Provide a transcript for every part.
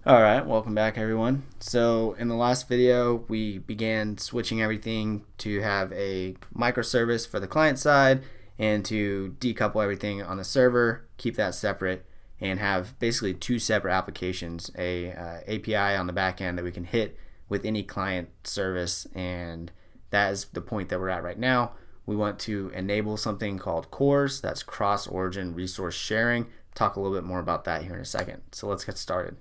Alright, welcome back everyone. So in the last video we began switching everything to have a microservice for the client side and to decouple everything on the server, keep that separate, and have basically two separate applications, a API on the back end that we can hit with any client service, and that is the point that we're at right now. We want to enable something called CORS, that's cross-origin resource sharing. Talk a little bit more about that here in a second. So let's get started.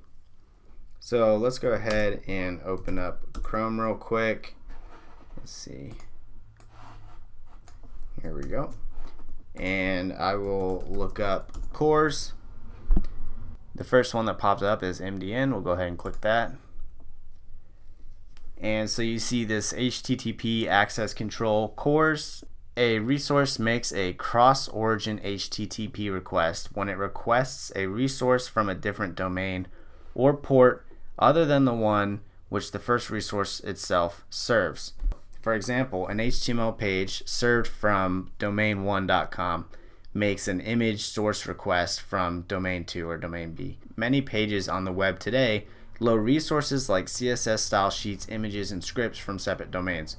So let's go ahead and open up Chrome real quick. Let's see. Here we go. And I will look up CORS. The first one that pops up is MDN. We'll go ahead and click that. And so you see this HTTP access control CORS. A resource makes a cross-origin HTTP request when it requests a resource from a different domain or port other than the one which the first resource itself serves. For example, an HTML page served from domain1.com makes an image source request from domain 2 or domain B. Many pages on the web today load resources like CSS style sheets, images, and scripts from separate domains.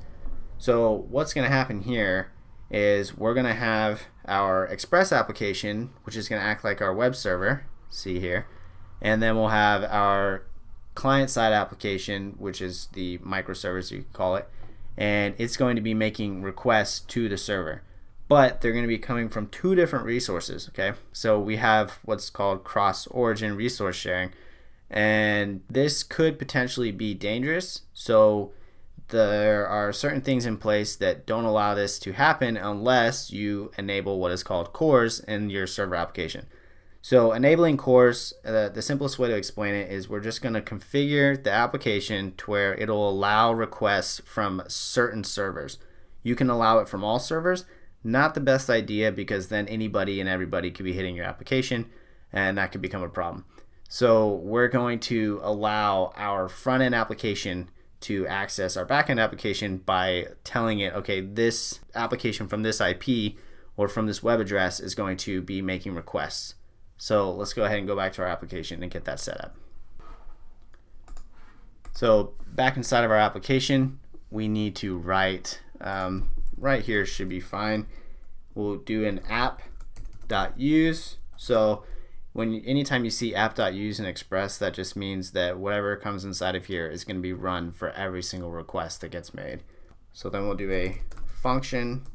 So what's going to happen here is we're going to have our Express application, which is going to act like our web server, see here, and then we'll have our client-side application, which is the microservice, you could call it, and it's going to be making requests to the server. But they're going to be coming from two different resources, okay? So we have what's called cross-origin resource sharing, and this could potentially be dangerous. So there are certain things in place that don't allow this to happen unless you enable what is called CORS in your server application. So enabling CORS, the simplest way to explain it is we're just going to configure the application to where it'll allow requests from certain servers. You can allow it from all servers. Not the best idea, because then anybody and everybody could be hitting your application and that could become a problem. So we're going to allow our front-end application to access our back-end application by telling it, okay, this application from this IP or from this web address is going to be making requests. So let's go ahead and go back to our application and get that set up. So back inside of our application, we need to write, right here should be fine. We'll do an app.use. So anytime you see app.use in Express, that just means that whatever comes inside of here is going to be run for every single request that gets made. So then we'll do a function,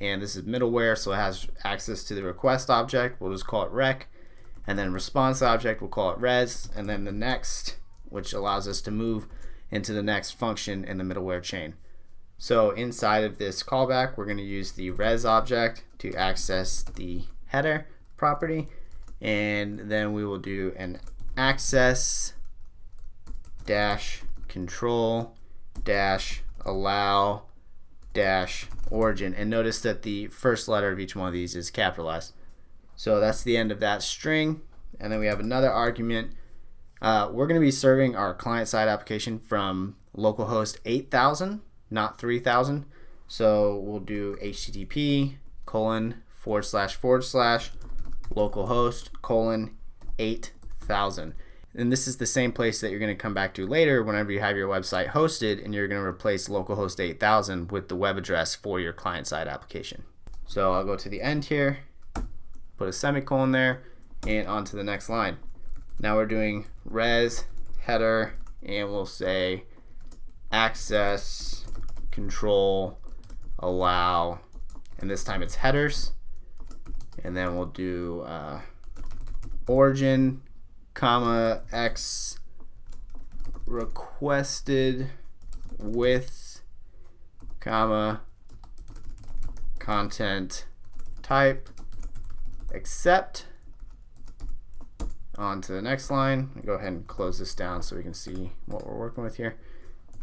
and this is middleware, so it has access to the request object. We'll just call it rec. And then response object, we'll call it res, and then the next, which allows us to move into the next function in the middleware chain. So inside of this callback, we're going to use the res object to access the header property, and then we will do an access dash control dash allow dash origin, and notice that the first letter of each one of these is capitalized. So that's the end of that string. And then we have another argument. We're going to be serving our client-side application from localhost 8000, not 3000. So we'll do http ://localhost 8000. And this is the same place that you're going to come back to later whenever you have your website hosted, and you're going to replace localhost 8000 with the web address for your client-side application. So I'll go to the end here, put a semicolon there, and on to the next line. Now we're doing res header, and we'll say access control allow, and this time it's headers, and then we'll do origin comma x requested with comma content type accept. On to the next line. Go ahead and close this down so we can see what we're working with here.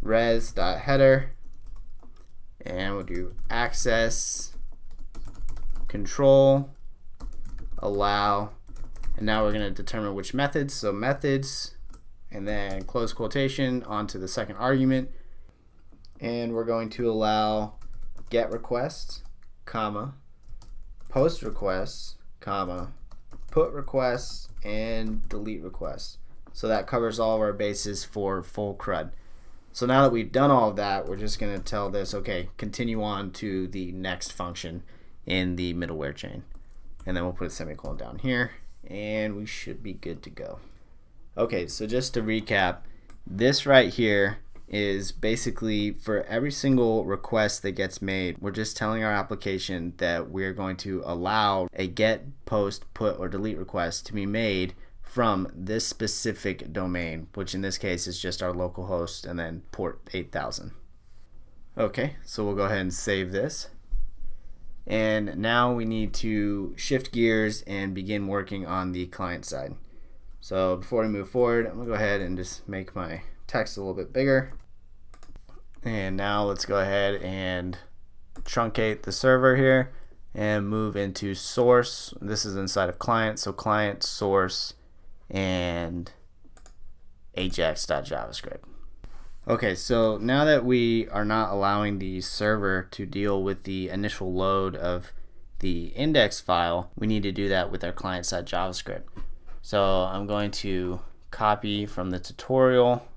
Res.header, and we'll do access control allow, and now we're going to determine which methods. So methods, and then close quotation onto the second argument, and we're going to allow get requests comma post requests comma put requests and delete requests. So that covers all of our bases for full CRUD. So now that we've done all of that, we're just going to tell this, okay, continue on to the next function in the middleware chain. And then we'll put a semicolon down here, and we should be good to go. Okay, so just to recap, this right here is basically for every single request that gets made, we're just telling our application that we're going to allow a get, post, put, or delete request to be made from this specific domain, which in this case is just our local host and then port 8000. Okay, so we'll go ahead and save this. And now we need to shift gears and begin working on the client side. So before we move forward, I'm going to go ahead and just make my text a little bit bigger. And now let's go ahead and truncate the server here and move into source. This is inside of client, so client, source, and AJAX.javascript. Okay, so now that we are not allowing the server to deal with the initial load of the index file, we need to do that with our client-side JavaScript. So I'm going to copy from the tutorial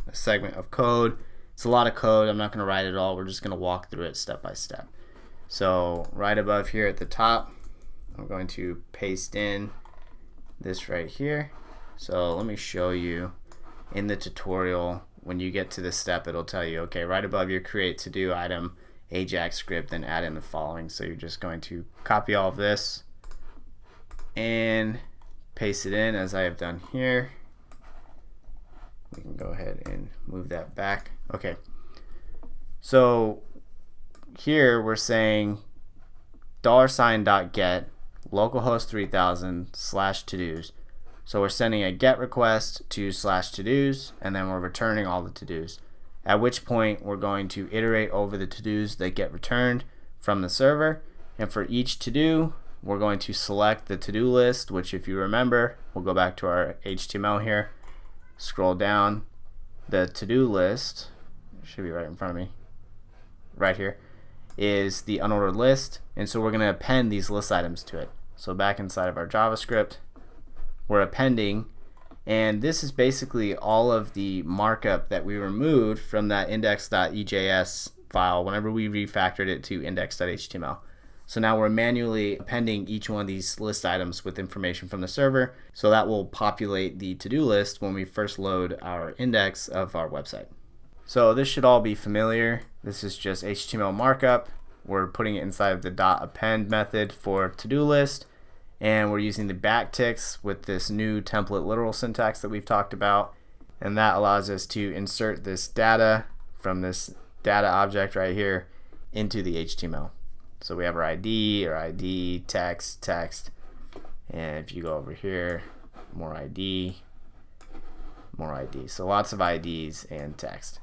a segment of code. It's a lot of code. I'm not going to write it all. We're just going to walk through it step by step. So right above here at the top, I'm going to paste in this right here. So let me show you in the tutorial. When you get to this step, it'll tell you, okay, right above your create to do item AJAX script, then add in the following. So you're just going to copy all of this and paste it in as I have done here. We can go ahead and move that back. Okay, so here we're saying $.get localhost 3000 / to-dos. So we're sending a get request to /to-dos, and then we're returning all the to-dos. At which point we're going to iterate over the to-dos that get returned from the server, and for each to-do we're going to select the to-do list, which if you remember, we'll go back to our HTML here, scroll down, the to-do list should be right in front of me, right here, is the unordered list, and so we're going to append these list items to it. So back inside of our JavaScript, we're appending, and this is basically all of the markup that we removed from that index.ejs file whenever we refactored it to index.html. So now we're manually appending each one of these list items with information from the server, so that will populate the to-do list when we first load our index of our website. So this should all be familiar. This is just HTML markup. We're putting it inside of the .append method for to-do list, and we're using the backticks with this new template literal syntax that we've talked about, and that allows us to insert this data from this data object right here into the HTML. So we have our ID, text, and if you go over here, more ID. So lots of IDs and text.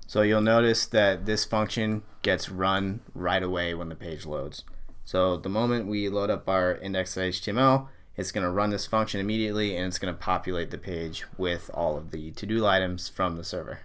So you'll notice that this function gets run right away when the page loads. So the moment we load up our index.html, it's going to run this function immediately, and it's going to populate the page with all of the to-do items from the server.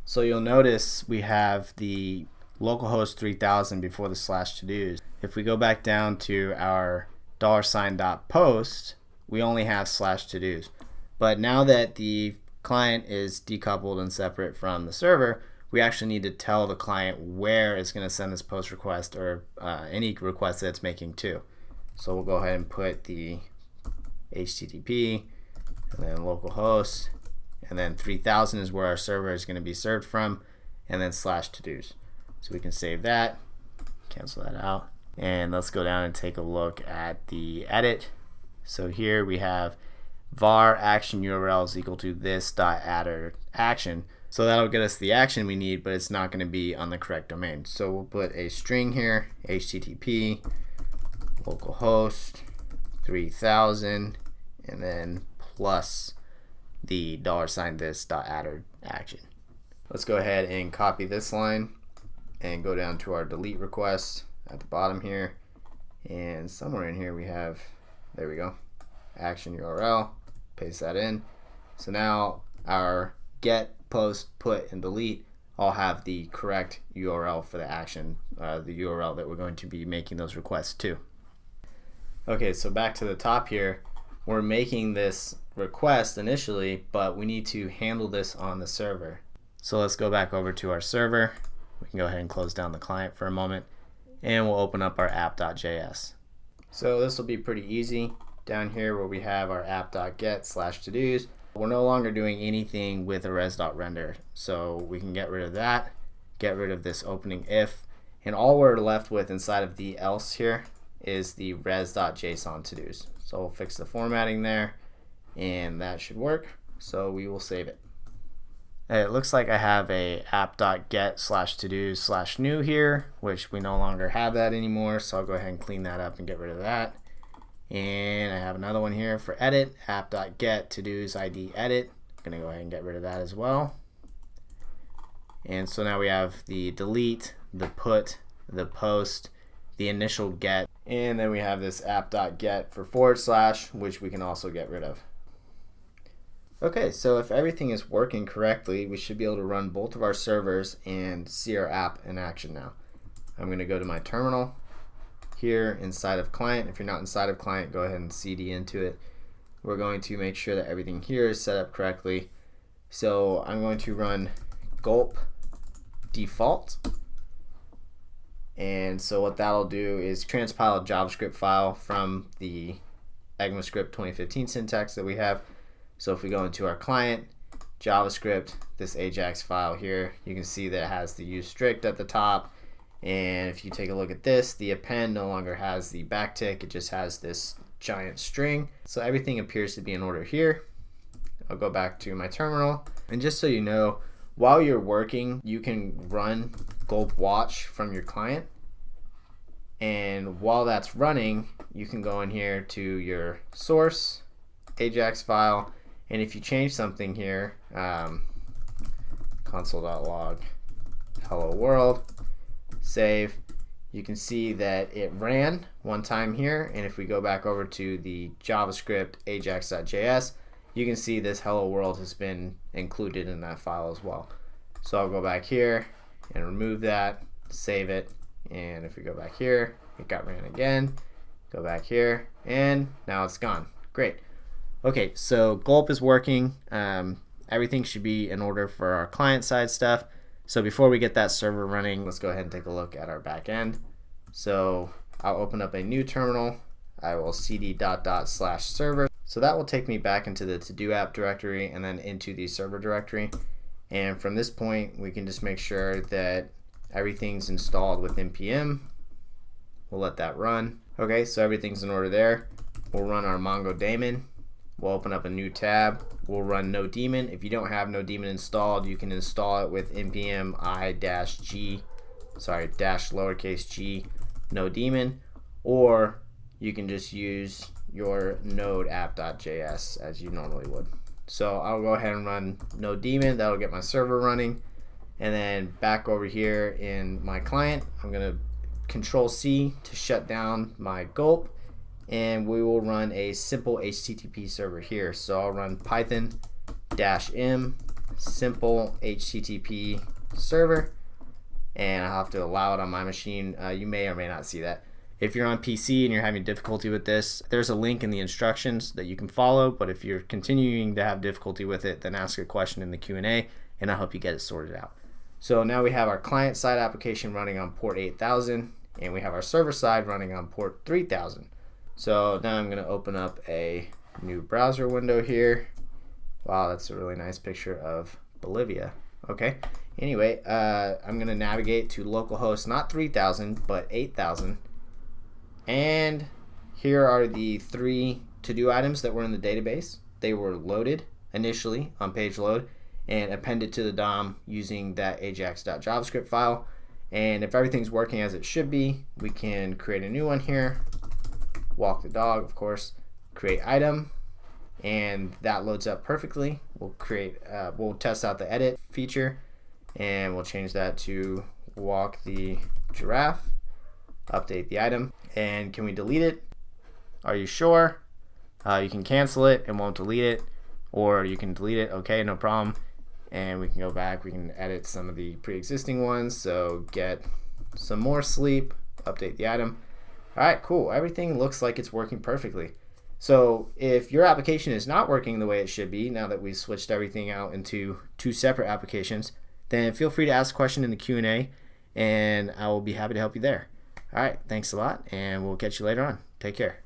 So you'll notice we have the localhost 3000 before the /to-dos. If we go back down to our $.post, we only have /to-dos. But now that the client is decoupled and separate from the server, we actually need to tell the client where it's going to send this post request or any request that it's making to. So we'll go ahead and put the HTTP and then localhost, and then 3000 is where our server is going to be served from, and then /to-dos. So we can save that, cancel that out, and let's go down and take a look at the edit. So here we have var action URL is equal to this.add action. So that'll get us the action we need, but it's not going to be on the correct domain. So we'll put a string here, HTTP localhost 3000, and then plus the $this.add action. Let's go ahead and copy this line and go down to our delete request at the bottom here, and somewhere in here we have, there we go, action URL, paste that in. So now our get, post, put, and delete all have the correct URL for the action, the URL that we're going to be making those requests to. Okay, so back to the top here, we're making this request initially, but we need to handle this on the server. So let's go back over to our server. We can go ahead and close down the client for a moment, and we'll open up our app.js. So this will be pretty easy. Down here where we have our app.get/todos, we're no longer doing anything with a res.render. So we can get rid of that, get rid of this opening if, and all we're left with inside of the else here is the res.json todos. So we'll fix the formatting there, and that should work. So we will save it. It looks like I have a app.get/todos/new here, which we no longer have that anymore. So I'll go ahead and clean that up and get rid of that. And I have another one here for edit, app.get/todos/id edit. I'm gonna go ahead and get rid of that as well. And so now we have the delete, the put, the post, the initial get, and then we have this app.get for /, which we can also get rid of. Okay, so if everything is working correctly, we should be able to run both of our servers and see our app in action now. I'm going to go to my terminal here inside of client. If you're not inside of client, go ahead and CD into it. We're going to make sure that everything here is set up correctly. So I'm going to run Gulp Default. And so what that'll do is transpile a JavaScript file from the ECMAScript 2015 syntax that we have. So if we go into our client, JavaScript, this AJAX file here, you can see that it has the use strict at the top. And if you take a look at this, the append no longer has the backtick, it just has this giant string. So everything appears to be in order here. I'll go back to my terminal. And just so you know, while you're working, you can run Gulp watch from your client. And while that's running, you can go in here to your source AJAX file. And if you change something here, console.log hello world, save, you can see that it ran one time here. And if we go back over to the JavaScript ajax.js, you can see this hello world has been included in that file as well. So I'll go back here and remove that, save it, and if we go back here, it got ran again. Go back here, and now it's gone. Great. Okay, so Gulp is working. Everything should be in order for our client side stuff. So before we get that server running, let's go ahead and take a look at our back end. So I'll open up a new terminal. I will cd /server. So that will take me back into the to-do app directory and then into the server directory. And from this point, we can just make sure that everything's installed with npm. We'll let that run. Okay, so everything's in order there. We'll run our Mongo daemon. We'll open up a new tab. We'll run no daemon. If you don't have no daemon installed, you can install it with npm -g no daemon, or you can just use your node app.js as you normally would. So I'll go ahead and run no daemon. That'll get my server running. And then back over here in my client, I'm going to Control C to shut down my Gulp. And we will run a simple HTTP server here. So I'll run python-m simple HTTP server, and I'll have to allow it on my machine. You may or may not see that. If you're on PC and you're having difficulty with this, there's a link in the instructions that you can follow, but if you're continuing to have difficulty with it, then ask a question in the Q&A and I'll help you get it sorted out. So now we have our client side application running on port 8000, and we have our server side running on port 3000. So now I'm going to open up a new browser window here. Wow, that's a really nice picture of Bolivia. Okay, anyway, I'm going to navigate to localhost, not 3000, but 8000. And here are the 3 to-do items that were in the database. They were loaded initially on page load and appended to the DOM using that ajax.javascript file. And if everything's working as it should be, we can create a new one here. Walk the dog, of course, create item, and that loads up perfectly. We'll test out the edit feature, and we'll change that to walk the giraffe, update the item, and can we delete it? Are you sure? You can cancel it and won't delete it, or you can delete it. Okay, no problem. And we can go back, we can edit some of the pre-existing ones. So get some more sleep, update the item. All right, cool. Everything looks like it's working perfectly. So if your application is not working the way it should be, now that we've switched everything out into 2 separate applications, then feel free to ask a question in the Q&A, and I will be happy to help you there. All right, thanks a lot, and we'll catch you later on. Take care.